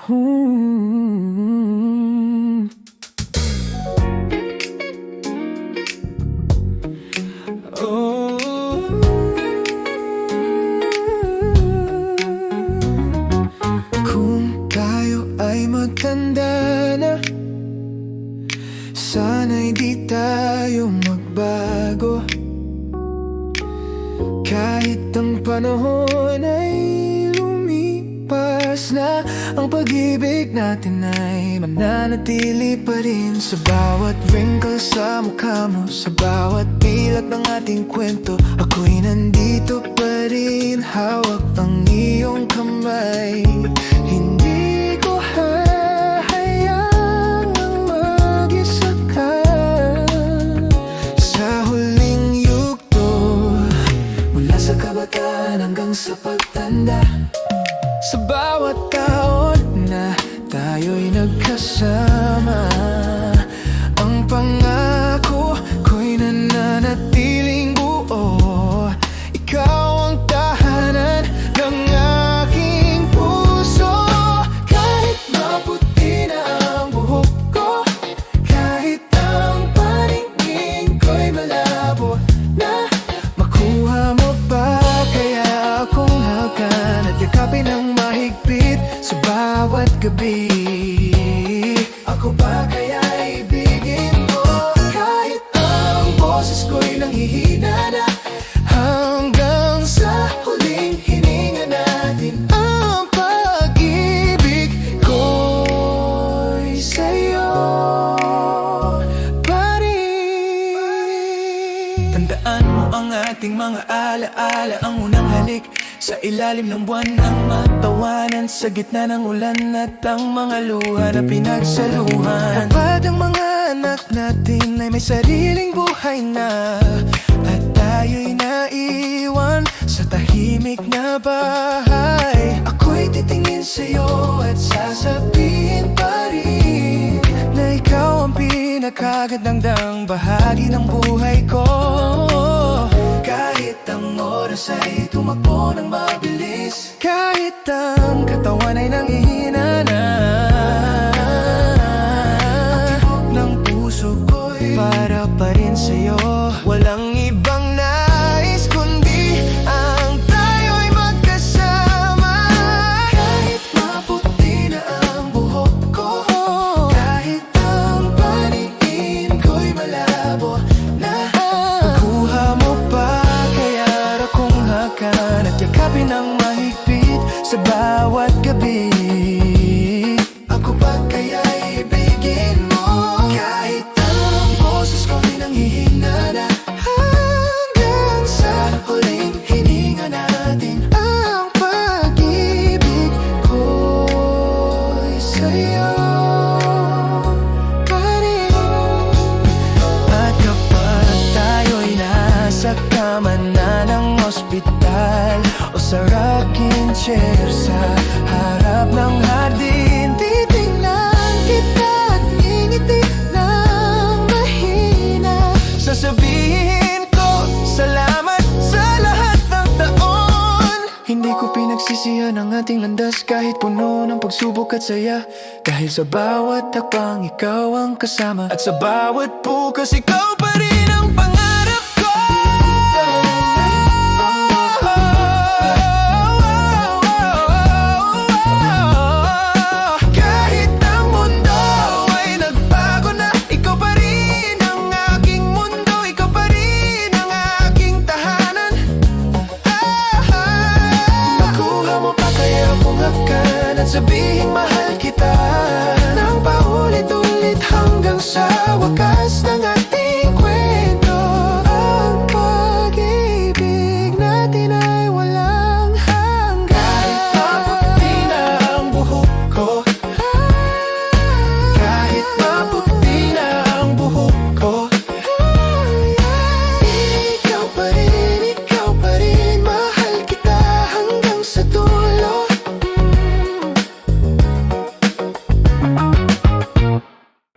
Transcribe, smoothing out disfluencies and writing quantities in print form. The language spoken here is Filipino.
Hmm. Oh. Kung tayo ay matanda na, sana'y di tayo magbago. Kahit ang panahon ay lumipas na, ang pag-ibig natin ay mananatili pa rin. Sa bawat wrinkle sa mukha mo, sa bawat bilat ng ating kwento, ako'y nandito pa rin, hawak ang iyong kamay. Hindi ko hahayaang mag-isa ka sa huling yugto, mula sa kabataan hanggang sa pagtanda. Sa bawat taon na tayo'y nagkasama, ang pangako ko'y nananatiling buo. Ikaw ang tahanan ng aking puso. Kahit maputi na ang buhok ko, kahit ang paningin ko'y malabo na, makuha mo ba kaya akong hawakan at yakapin ng mahigpit sa bawat gabi? Ako ba kaya ibigin mo kahit ang boses ko'y nanghihina na, hanggang sa huling hininga natin? Ang pag-ibig ko'y sa'yo pa rin. Tandaan mo ang ating mga alaala, ang unang halik sa ilalim ng buwan, ang matawanan sa gitna ng ulan, at ang mga luha na pinagsaluhan. Dapat ang mga anak natin ay may sariling buhay na, at tayo'y naiwan sa tahimik na bahay. Ako'y titingin sa'yo at sasabihin pa rin na ikaw ang pinakagandang bahagi ng buhay ko. Kahit ang oras ay tumakbo ng mabilis, kahit ang katawan ay nanghihina na, ang tibok ng puso ko'y para pa rin sa'yo. Walang ibang nais kundi ang tayo'y magkasama. Kahit maputi na ang buhok ko, kahit ang paningin ko'y malabo na, makuha mo pa kaya akong hakan at yakapin ng mahigpit sa bawat gabi? Ako ba kaya ibigin mo kahit ang boses ko'y nanghihina na, hanggang sa huling hininga natin? Ang pag-ibig ko'y sa'yo pa rin. At kapag tayo'y nasa kama na ng ospital o sa rocking chair sa harap ng hardin, titingnan kita at ngingiti ng mahina. Sasabihin ko salamat sa lahat ng taon. Hindi ko pinagsisihan ang ating landas kahit puno ng pagsubok at saya, dahil sa bawat hakbang ikaw ang kasama, at sa bawat bukas ikaw pa rin ang pangarap ko. Kahit ang mundo ay nagbago na, ikaw pa rin ang aking mundo, ikaw pa rin ang aking tahanan. Nakuha mo pa kaya akong hakan at sabihin mahal